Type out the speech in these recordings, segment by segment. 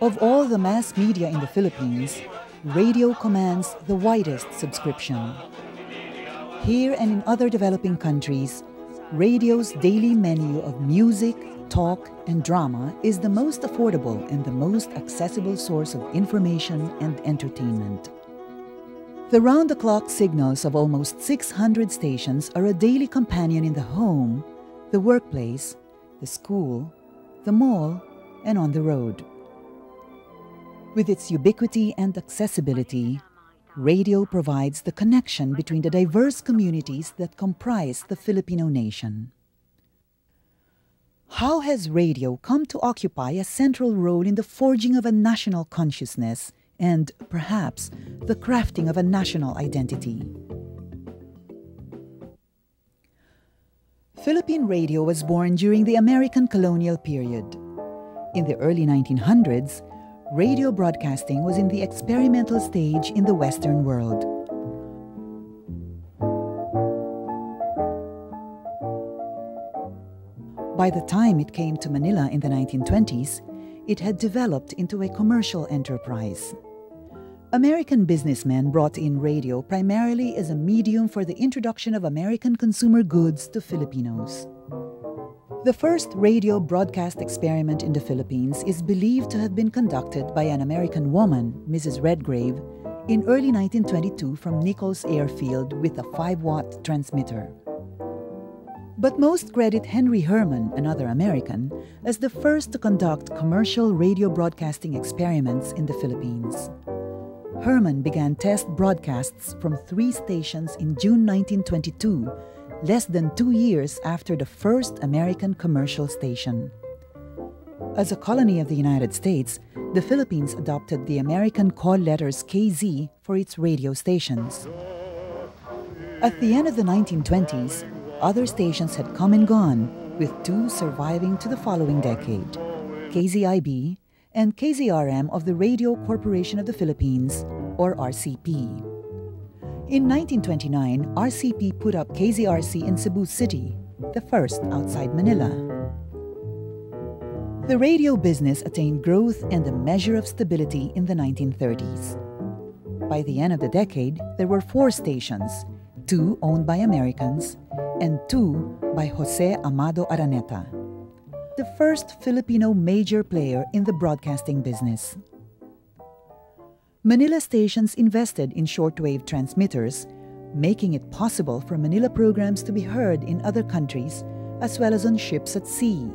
Of all the mass media in the Philippines, radio commands the widest subscription. Here and in other developing countries, radio's daily menu of music, talk, and drama is the most affordable and the most accessible source of information and entertainment. The round-the-clock signals of almost 600 stations are a daily companion in the home, the workplace, the school, the mall, and on the road. With its ubiquity and accessibility, radio provides the connection between the diverse communities that comprise the Filipino nation. How has radio come to occupy a central role in the forging of a national consciousness and, perhaps, the crafting of a national identity? Philippine radio was born during the American colonial period. In the early 1900s, radio broadcasting was in the experimental stage in the Western world. By the time it came to Manila in the 1920s, it had developed into a commercial enterprise. American businessmen brought in radio primarily as a medium for the introduction of American consumer goods to Filipinos. The first radio broadcast experiment in the Philippines is believed to have been conducted by an American woman, Mrs. Redgrave, in early 1922 from Nichols Airfield with a 5-watt transmitter. But most credit Henry Herman, another American, as the first to conduct commercial radio broadcasting experiments in the Philippines. Herman began test broadcasts from 3 stations in June 1922, less than 2 years after the first American commercial station. As a colony of the United States, the Philippines adopted the American call letters KZ for its radio stations. At the end of the 1920s, other stations had come and gone, with 2 surviving to the following decade, KZIB and KZRM of the Radio Corporation of the Philippines, or RCP. In 1929, RCP put up KZRC in Cebu City, the first outside Manila. The radio business attained growth and a measure of stability in the 1930s. By the end of the decade, there were 4 stations, 2 owned by Americans and 2 by Jose Amado Araneta, the first Filipino major player in the broadcasting business. Manila stations invested in shortwave transmitters, making it possible for Manila programs to be heard in other countries as well as on ships at sea.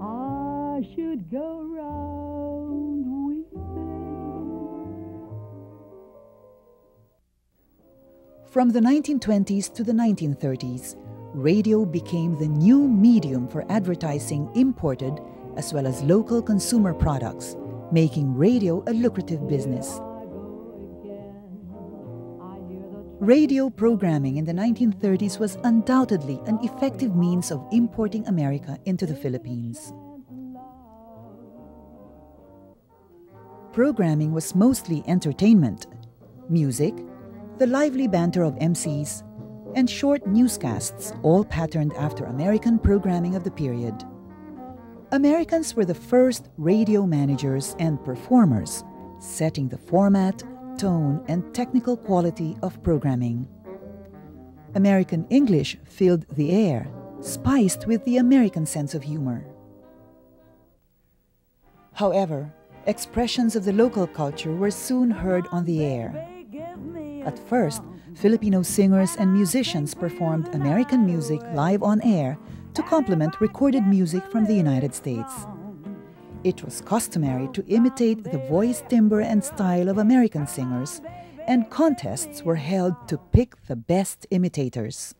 I should go round weeping. From the 1920s to the 1930s, radio became the new medium for advertising imported as well as local consumer products, making radio a lucrative business. Radio programming in the 1930s was undoubtedly an effective means of importing America into the Philippines. Programming was mostly entertainment, music, the lively banter of MCs, and short newscasts, all patterned after American programming of the period. Americans were the first radio managers and performers, setting the format, tone, and technical quality of programming. American English filled the air, spiced with the American sense of humor. However, expressions of the local culture were soon heard on the air. At first, Filipino singers and musicians performed American music live on air to complement recorded music from the United States. It was customary to imitate the voice timbre and style of American singers, and contests were held to pick the best imitators.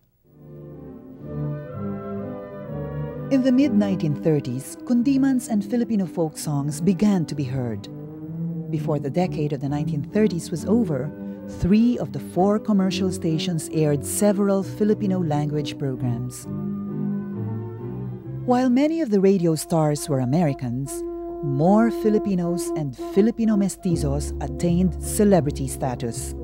In the mid-1930s, kundimans and Filipino folk songs began to be heard. Before the decade of the 1930s was over, 3 of the 4 commercial stations aired several Filipino language programs. While many of the radio stars were Americans, more Filipinos and Filipino mestizos attained celebrity status.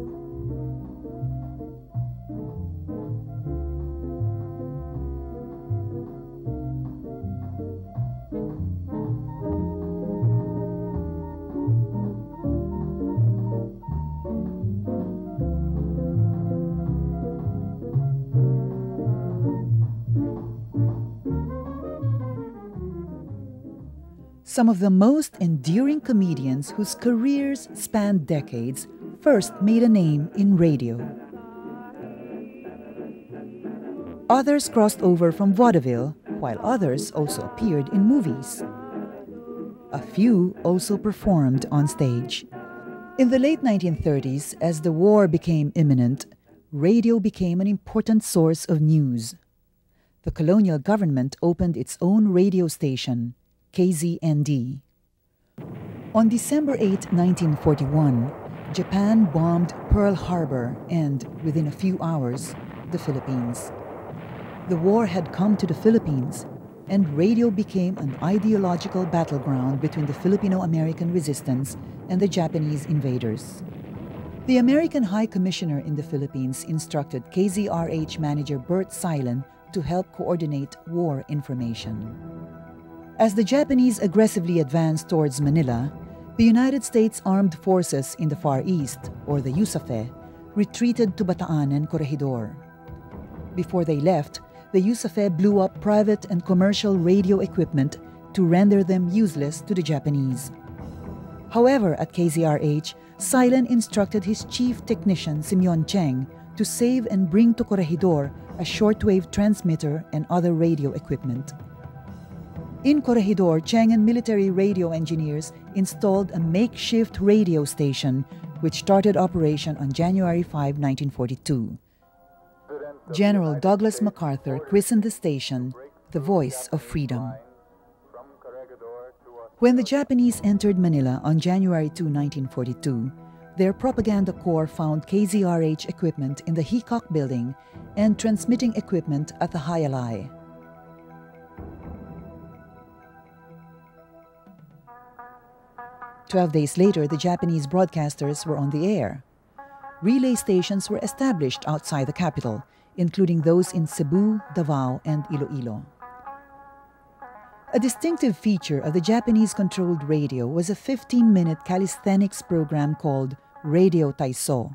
Some of the most endearing comedians whose careers spanned decades first made a name in radio. Others crossed over from vaudeville, while others also appeared in movies. A few also performed on stage. In the late 1930s, as the war became imminent, radio became an important source of news. The colonial government opened its own radio station, KZND. On December 8, 1941, Japan bombed Pearl Harbor and, within a few hours, the Philippines. The war had come to the Philippines, and radio became an ideological battleground between the Filipino-American resistance and the Japanese invaders. The American High Commissioner in the Philippines instructed KZRH manager Bert Silen to help coordinate war information. As the Japanese aggressively advanced towards Manila, the United States Armed Forces in the Far East, or the USAFE, retreated to Bataan and Corregidor. Before they left, the USAFE blew up private and commercial radio equipment to render them useless to the Japanese. However, at KZRH, Silen instructed his chief technician, Simeon Cheng, to save and bring to Corregidor a shortwave transmitter and other radio equipment. In Corregidor, Cheng and military radio engineers installed a makeshift radio station which started operation on January 5, 1942. General Douglas MacArthur christened the station the Voice of Freedom. When the Japanese entered Manila on January 2, 1942, their propaganda corps found KZRH equipment in the Hickok building and transmitting equipment at the Hayalay. "12 days later, the Japanese broadcasters were on the air. Relay stations were established outside the capital, including those in Cebu, Davao, and Iloilo. A distinctive feature of the Japanese-controlled radio was a 15-minute calisthenics program called Radio Taiso.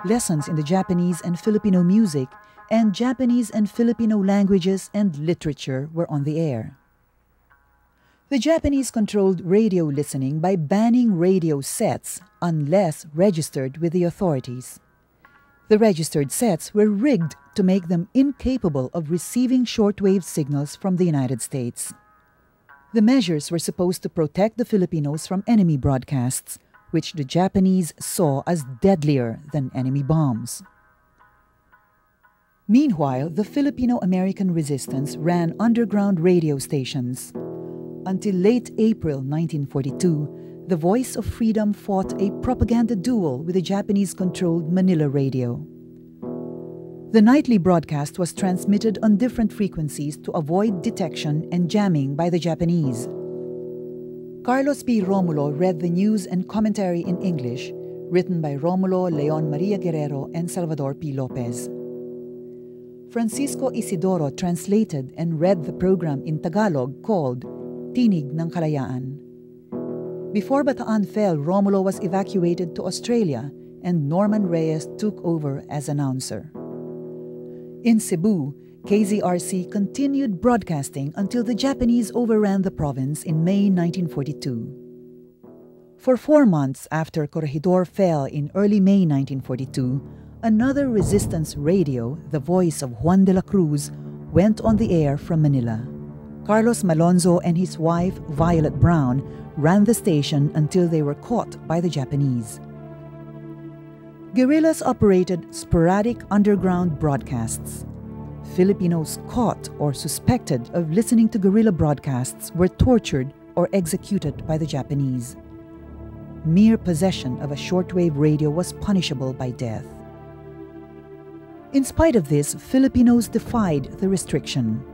Lessons in the Japanese and Filipino music and Japanese and Filipino languages and literature were on the air. The Japanese controlled radio listening by banning radio sets unless registered with the authorities. The registered sets were rigged to make them incapable of receiving shortwave signals from the United States. The measures were supposed to protect the Filipinos from enemy broadcasts, which the Japanese saw as deadlier than enemy bombs. Meanwhile, the Filipino-American resistance ran underground radio stations. Until late April 1942, the Voice of Freedom fought a propaganda duel with the Japanese-controlled Manila radio. The nightly broadcast was transmitted on different frequencies to avoid detection and jamming by the Japanese. Carlos P. Romulo read the news and commentary in English, written by Romulo Leon Maria Guerrero and Salvador P. Lopez. Francisco Isidoro translated and read the program in Tagalog called Tinig ng Kalayaan. Before Bataan fell, Romulo was evacuated to Australia and Norman Reyes took over as announcer. In Cebu, KZRC continued broadcasting until the Japanese overran the province in May 1942. For 4 months after Corregidor fell in early May 1942, another resistance radio, the Voice of Juan de la Cruz, went on the air from Manila. Carlos Malonzo and his wife, Violet Brown, ran the station until they were caught by the Japanese. Guerrillas operated sporadic underground broadcasts. Filipinos caught or suspected of listening to guerrilla broadcasts were tortured or executed by the Japanese. Mere possession of a shortwave radio was punishable by death. In spite of this, Filipinos defied the restriction.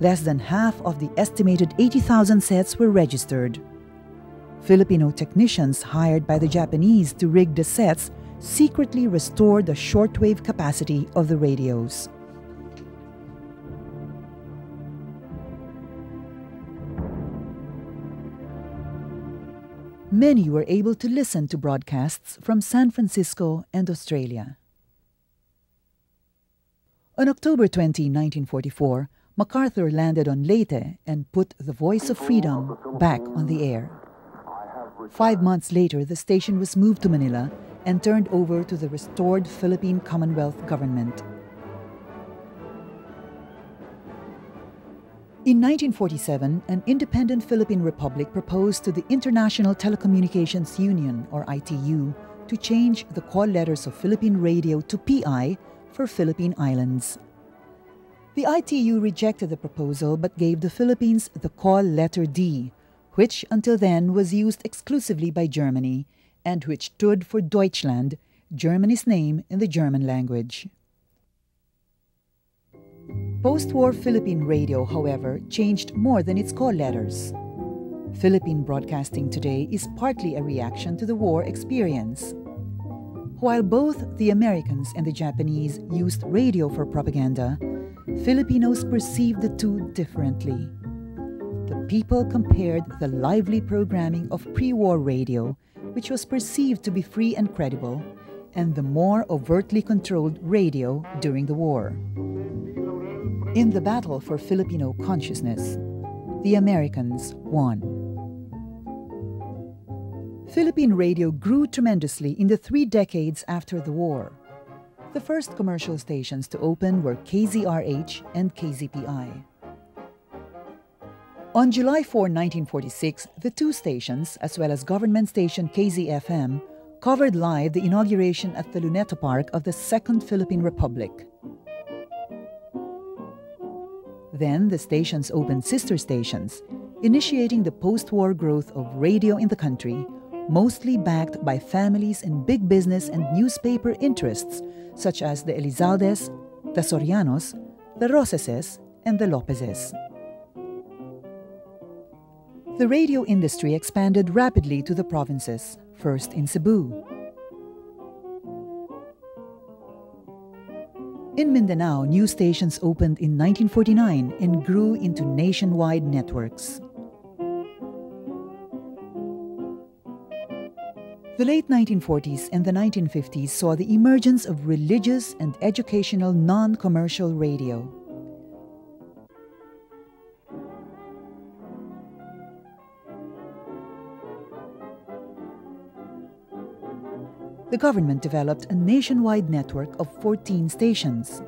Less than half of the estimated 80,000 sets were registered. Filipino technicians hired by the Japanese to rig the sets secretly restored the shortwave capacity of the radios. Many were able to listen to broadcasts from San Francisco and Australia. On October 20, 1944, MacArthur landed on Leyte and put the Voice of Freedom back on the air. 5 months later, the station was moved to Manila and turned over to the restored Philippine Commonwealth government. In 1947, an independent Philippine Republic proposed to the International Telecommunications Union, or ITU, to change the call letters of Philippine Radio to PI for Philippine Islands. The ITU rejected the proposal but gave the Philippines the call letter D, which until then was used exclusively by Germany and which stood for Deutschland, Germany's name in the German language. Post-war Philippine radio, however, changed more than its call letters. Philippine broadcasting today is partly a reaction to the war experience. While both the Americans and the Japanese used radio for propaganda, Filipinos perceived the two differently. The people compared the lively programming of pre-war radio, which was perceived to be free and credible, and the more overtly controlled radio during the war. In the battle for Filipino consciousness, the Americans won. Philippine radio grew tremendously in the 3 decades after the war. The first commercial stations to open were KZRH and KZPI. On July 4, 1946, the two stations, as well as government station KZFM, covered live the inauguration at the Luneta Park of the Second Philippine Republic. Then the stations opened sister stations, initiating the post-war growth of radio in the country, mostly backed by families in big business and newspaper interests such as the Elizaldes, the Sorianos, the Roseses, and the Lopezes. The radio industry expanded rapidly to the provinces, first in Cebu. In Mindanao, new stations opened in 1949 and grew into nationwide networks. The late 1940s and the 1950s saw the emergence of religious and educational non-commercial radio. The government developed a nationwide network of 14 stations.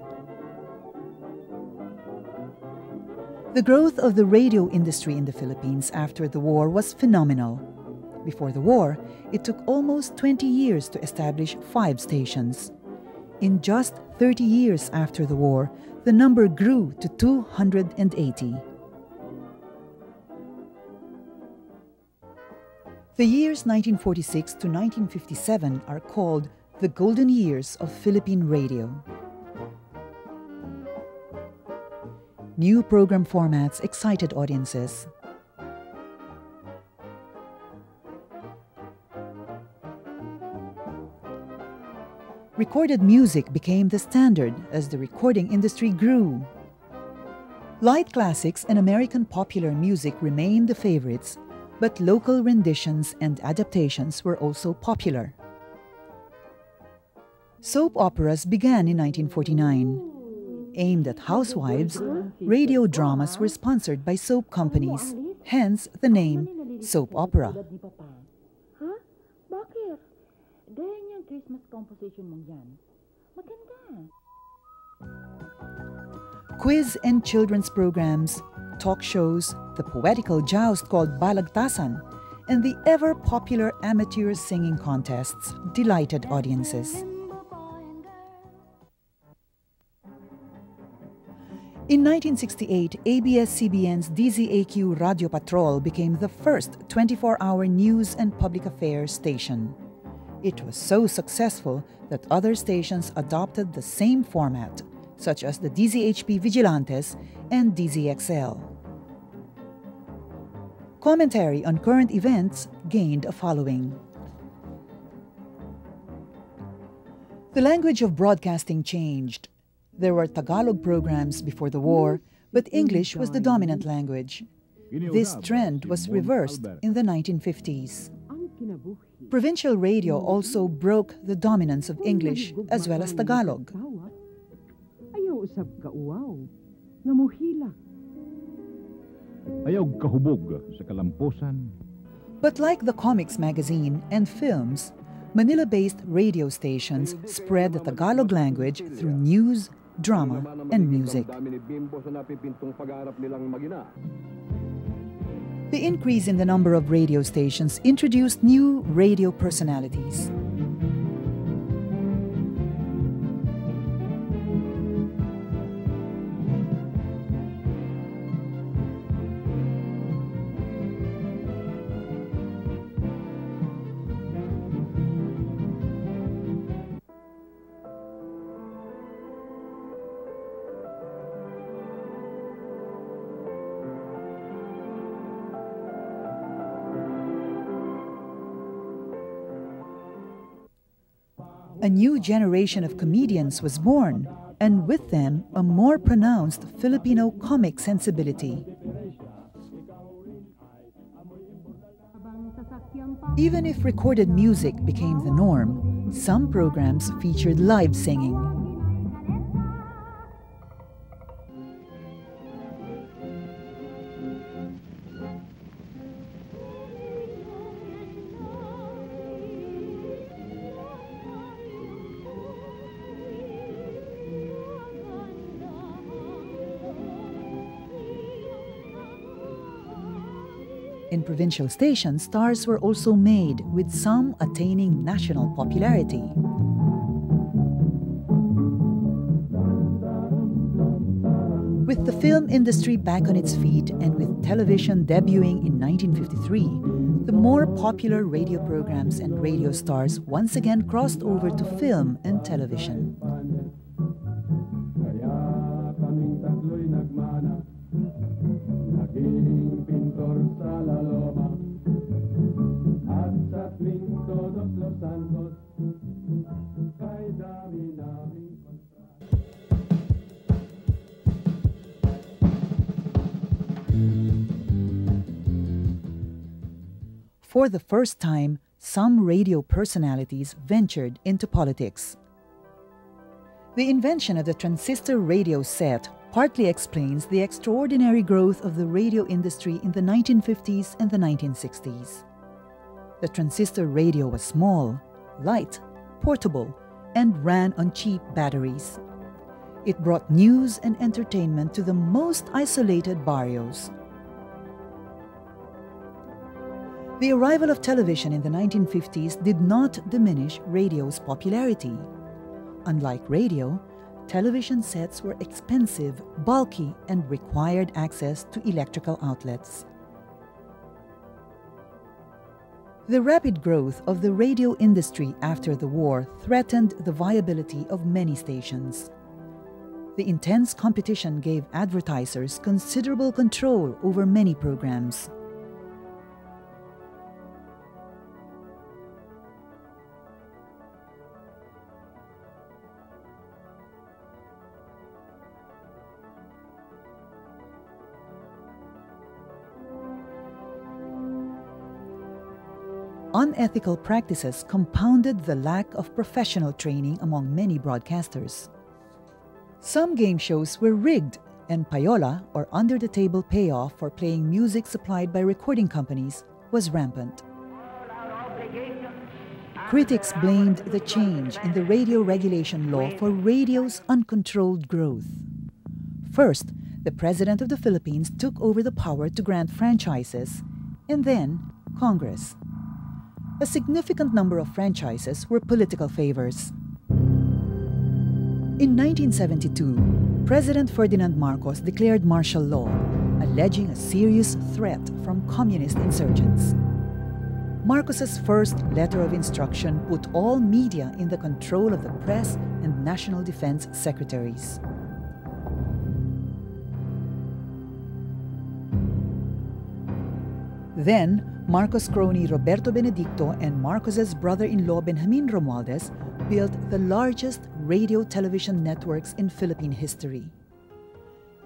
The growth of the radio industry in the Philippines after the war was phenomenal. Before the war, it took almost 20 years to establish 5 stations. In just 30 years after the war, the number grew to 280. The years 1946 to 1957 are called the golden years of Philippine radio. New program formats excited audiences. Recorded music became the standard as the recording industry grew. Light classics and American popular music remained the favorites, but local renditions and adaptations were also popular. Soap operas began in 1949. Aimed at housewives, radio dramas were sponsored by soap companies, hence the name soap opera. Huh? Bakit? Dahil yung Christmas composition mong yan. Maganda. Quiz and children's programs, talk shows, the poetical joust called Balagtasan, and the ever-popular amateur singing contests delighted audiences. In 1968, ABS-CBN's DZAQ Radio Patrol became the first 24-hour news and public affairs station. It was so successful that other stations adopted the same format, such as the DZHP Vigilantes and DZXL. Commentary on current events gained a following. The language of broadcasting changed. There were Tagalog programs before the war, but English was the dominant language. This trend was reversed in the 1950s. Provincial radio also broke the dominance of English as well as Tagalog. nga muhilak. Ayaw kahubog sa kalampusan. But like the comics magazine and films, Manila-based radio stations spread the Tagalog language through news, drama, and music. The increase in the number of radio stations introduced new radio personalities. A new generation of comedians was born, and with them, a more pronounced Filipino comic sensibility. Even if recorded music became the norm, some programs featured live singing. In provincial stations, stars were also made, with some attaining national popularity. With the film industry back on its feet and with television debuting in 1953, the more popular radio programs and radio stars once again crossed over to film and television. For the first time, some radio personalities ventured into politics. The invention of the transistor radio set partly explains the extraordinary growth of the radio industry in the 1950s and the 1960s. The transistor radio was small, light, portable, and ran on cheap batteries. It brought news and entertainment to the most isolated barrios. The arrival of television in the 1950s did not diminish radio's popularity. Unlike radio, television sets were expensive, bulky, and required access to electrical outlets. The rapid growth of the radio industry after the war threatened the viability of many stations. The intense competition gave advertisers considerable control over many programs. Unethical practices compounded the lack of professional training among many broadcasters. Some game shows were rigged, and payola, or under-the-table payoff for playing music supplied by recording companies, was rampant. Critics blamed the change in the radio regulation law for radio's uncontrolled growth. First, the President of the Philippines took over the power to grant franchises, and then Congress. A significant number of franchises were political favors. In 1972, President Ferdinand Marcos declared martial law, alleging a serious threat from communist insurgents. Marcos's first letter of instruction put all media in the control of the press and national defense secretaries. Then, Marcos' crony Roberto Benedicto and Marcos's brother-in-law Benjamin Romualdez built the largest radio-television networks in Philippine history.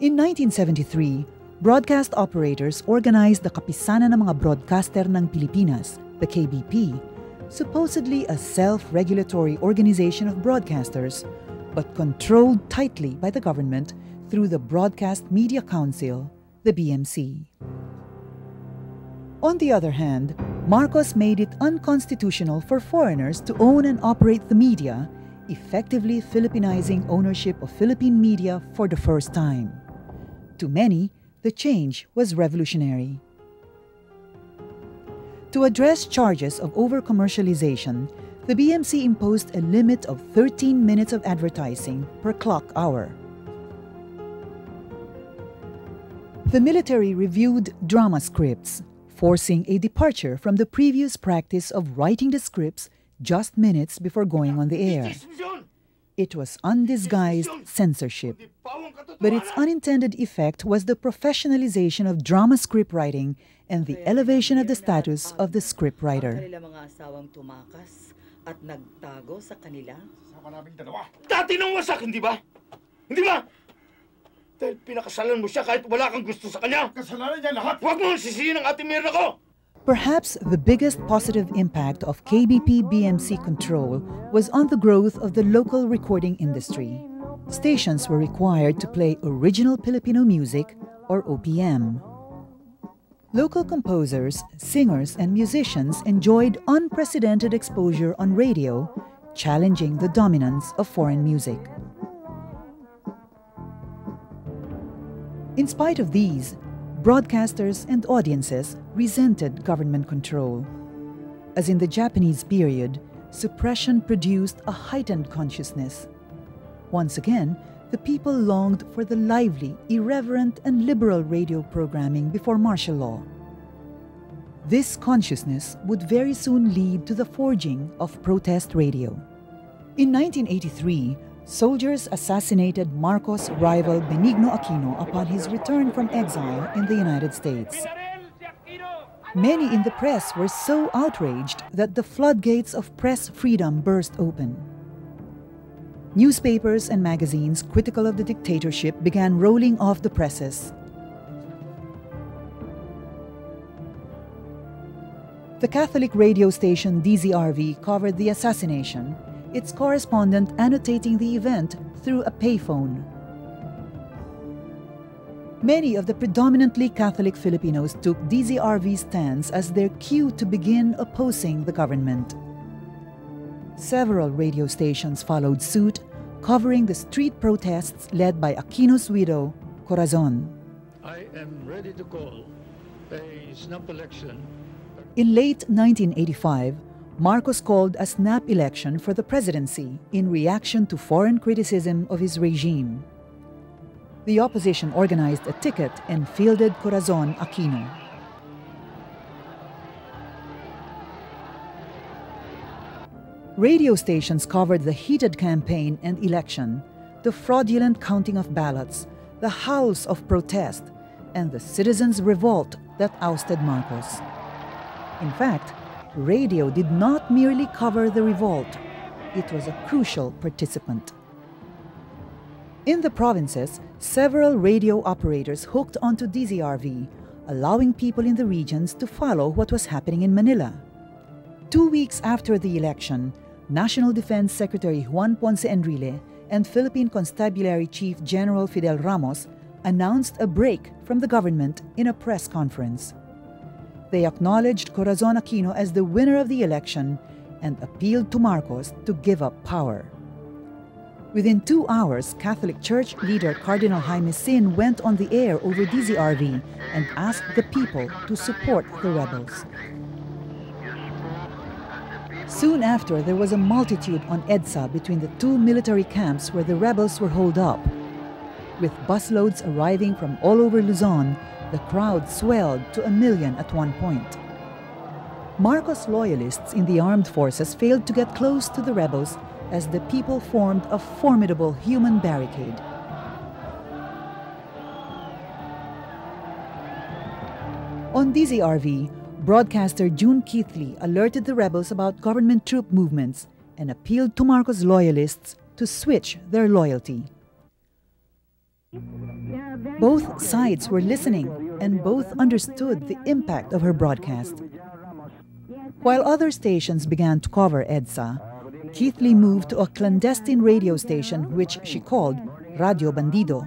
In 1973, broadcast operators organized the Kapisanan ng mga Broadcaster ng Pilipinas, the KBP, supposedly a self-regulatory organization of broadcasters, but controlled tightly by the government through the Broadcast Media Council, the BMC. On the other hand, Marcos made it unconstitutional for foreigners to own and operate the media, effectively Filipinizing ownership of Philippine media for the first time. To many, the change was revolutionary. To address charges of over-commercialization, the BMC imposed a limit of 13 minutes of advertising per clock hour. The military reviewed drama scripts, forcing a departure from the previous practice of writing the scripts just minutes before going on the air. It was undisguised censorship, but its unintended effect was the professionalization of drama script writing and the elevation of the status of the scriptwriter. At nagtago sa kanila? Sama naming dalawa. Dati nang wasak, hindi ba? Hindi ba? Dahil pinakasalan mo siya kahit wala kang gusto sa kanya. Kasalanan niya lahat. Huwag mo sisihin ang ating meron ako. Perhaps the biggest positive impact of KBP-BMC control was on the growth of the local recording industry. Stations were required to play original Filipino music, or OPM. Local composers, singers, and musicians enjoyed unprecedented exposure on radio, challenging the dominance of foreign music. In spite of these, broadcasters and audiences resented government control. As in the Japanese period, suppression produced a heightened consciousness. Once again, the people longed for the lively, irreverent, and liberal radio programming before martial law. This consciousness would very soon lead to the forging of protest radio. In 1983, soldiers assassinated Marcos' rival Benigno Aquino upon his return from exile in the United States. Many in the press were so outraged that the floodgates of press freedom burst open. Newspapers and magazines critical of the dictatorship began rolling off the presses. The Catholic radio station DZRV covered the assassination, its correspondent annotating the event through a payphone. Many of the predominantly Catholic Filipinos took DZRV's stance as their cue to begin opposing the government. Several radio stations followed suit, covering the street protests led by Aquino's widow, Corazon. I am ready to call a snap election. In late 1985, Marcos called a snap election for the presidency in reaction to foreign criticism of his regime. The opposition organized a ticket and fielded Corazon Aquino. Radio stations covered the heated campaign and election, the fraudulent counting of ballots, the howls of protest, and the citizens' revolt that ousted Marcos. In fact, radio did not merely cover the revolt, it was a crucial participant. In the provinces, several radio operators hooked onto DZRV, allowing people in the regions to follow what was happening in Manila. 2 weeks after the election, National Defense Secretary Juan Ponce Enrile and Philippine Constabulary Chief General Fidel Ramos announced a break from the government in a press conference. They acknowledged Corazon Aquino as the winner of the election and appealed to Marcos to give up power. Within 2 hours, Catholic Church leader Cardinal Jaime Sin went on the air over DZRV and asked the people to support the rebels. Soon after, there was a multitude on EDSA between the two military camps where the rebels were holed up. With busloads arriving from all over Luzon, the crowd swelled to 1 million at one point. Marcos loyalists in the armed forces failed to get close to the rebels as the people formed a formidable human barricade. On DZRV, broadcaster June Keithley alerted the rebels about government troop movements and appealed to Marcos loyalists to switch their loyalty. Both sides were listening and both understood the impact of her broadcast. While other stations began to cover EDSA, Keithley moved to a clandestine radio station which she called Radio Bandido.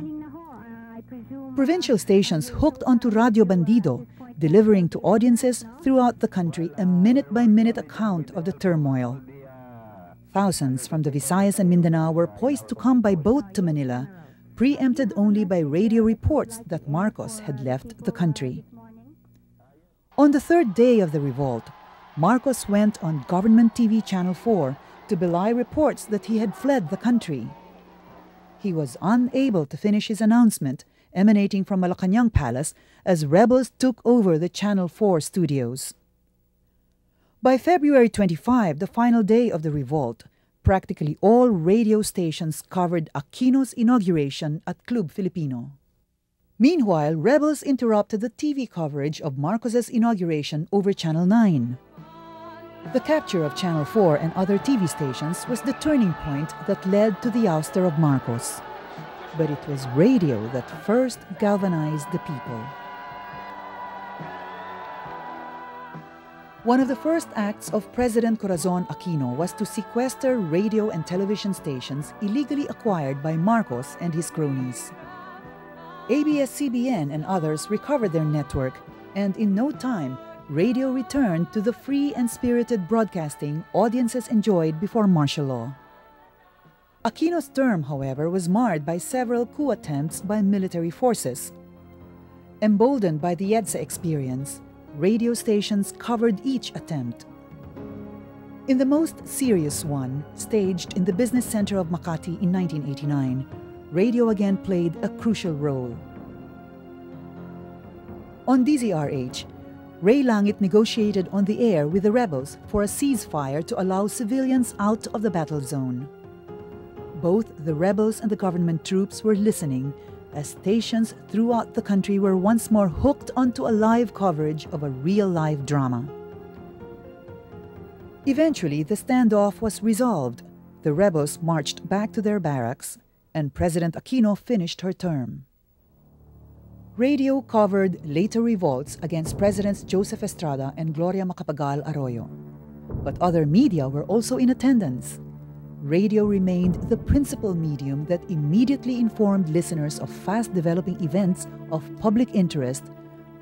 provincial stations hooked onto Radio Bandido, delivering to audiences throughout the country a minute-by-minute account of the turmoil. Thousands from the Visayas and Mindanao were poised to come by boat to Manila, preempted only by radio reports that Marcos had left the country. On the third day of the revolt, Marcos went on government TV Channel 4 to belie reports that he had fled the country. He was unable to finish his announcement emanating from Malacanang Palace as rebels took over the Channel 4 studios. By February 25, the final day of the revolt, practically all radio stations covered Aquino's inauguration at Club Filipino. Meanwhile, rebels interrupted the TV coverage of Marcos's inauguration over Channel 9. The capture of Channel 4 and other TV stations was the turning point that led to the ouster of Marcos. But it was radio that first galvanized the people. One of the first acts of President Corazon Aquino was to sequester radio and television stations illegally acquired by Marcos and his cronies. ABS-CBN and others recovered their network, and in no time, radio returned to the free and spirited broadcasting audiences enjoyed before martial law. Aquino's term, however, was marred by several coup attempts by military forces. Emboldened by the EDSA experience, radio stations covered each attempt. In the most serious one, staged in the business center of Makati in 1989, radio again played a crucial role. On DZRH, Ray Langit negotiated on the air with the rebels for a ceasefire to allow civilians out of the battle zone. Both the rebels and the government troops were listening as stations throughout the country were once more hooked onto a live coverage of a real-life drama. Eventually, the standoff was resolved. The rebels marched back to their barracks, and President Aquino finished her term. Radio covered later revolts against Presidents Joseph Estrada and Gloria Macapagal Arroyo. But other media were also in attendance. Radio remained the principal medium that immediately informed listeners of fast-developing events of public interest,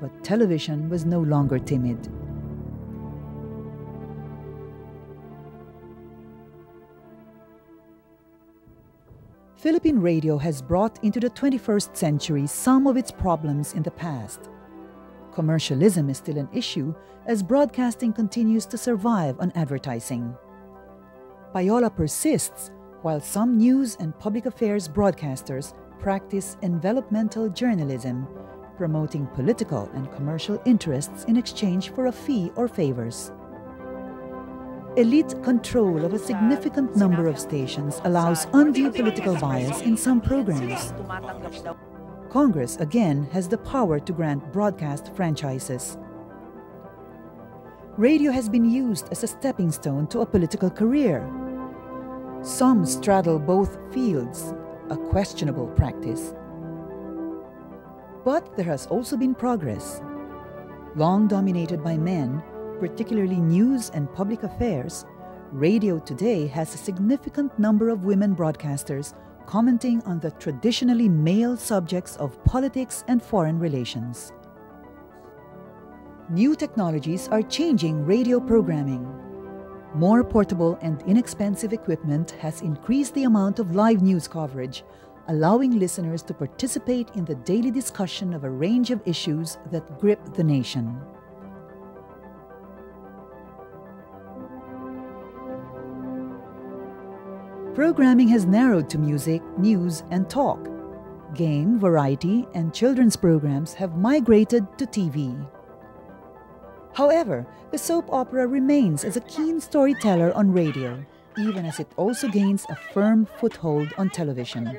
but television was no longer timid. Philippine radio has brought into the 21st century some of its problems in the past. Commercialism is still an issue as broadcasting continues to survive on advertising. Payola persists while some news and public affairs broadcasters practice envelopmental journalism, promoting political and commercial interests in exchange for a fee or favors. Elite control of a significant number of stations allows undue political bias in some programs. Congress, again, has the power to grant broadcast franchises. Radio has been used as a stepping stone to a political career. Some straddle both fields, a questionable practice. But there has also been progress. Long dominated by men, particularly news and public affairs, radio today has a significant number of women broadcasters commenting on the traditionally male subjects of politics and foreign relations. New technologies are changing radio programming. More portable and inexpensive equipment has increased the amount of live news coverage, allowing listeners to participate in the daily discussion of a range of issues that grip the nation. Programming has narrowed to music, news, and talk. Game, variety, and children's programs have migrated to TV. However, the soap opera remains as a keen storyteller on radio, even as it also gains a firm foothold on television.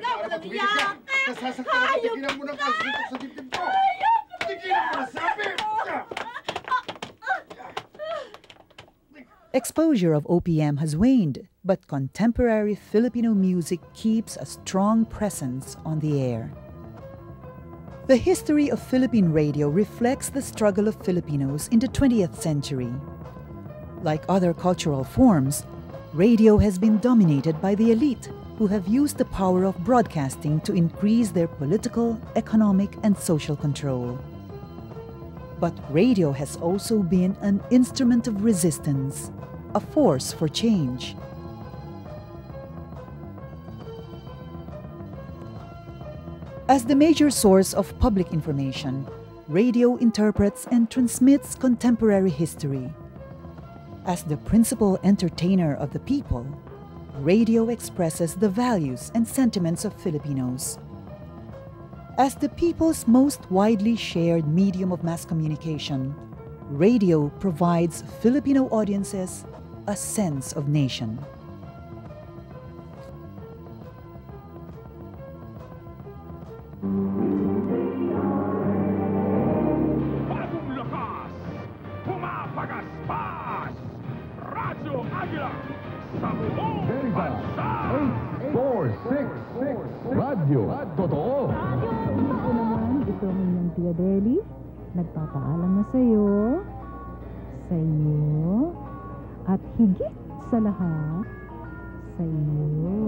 Exposure of OPM has waned, but contemporary Filipino music keeps a strong presence on the air. The history of Philippine radio reflects the struggle of Filipinos in the 20th century. Like other cultural forms, radio has been dominated by the elite, who have used the power of broadcasting to increase their political, economic, and social control. But radio has also been an instrument of resistance, a force for change. As the major source of public information, radio interprets and transmits contemporary history. As the principal entertainer of the people, radio expresses the values and sentiments of Filipinos. As the people's most widely shared medium of mass communication, radio provides Filipino audiences a sense of nation. Bagong lakas, pumapagaspas, Radyo Agila, sa buong bansa. 8, 4, 6, Radyo, totoo. Ito naman, ito ang inyong Tia Deli. Nagpapaalam na sa iyo, at higit sa lahat, sa iyo.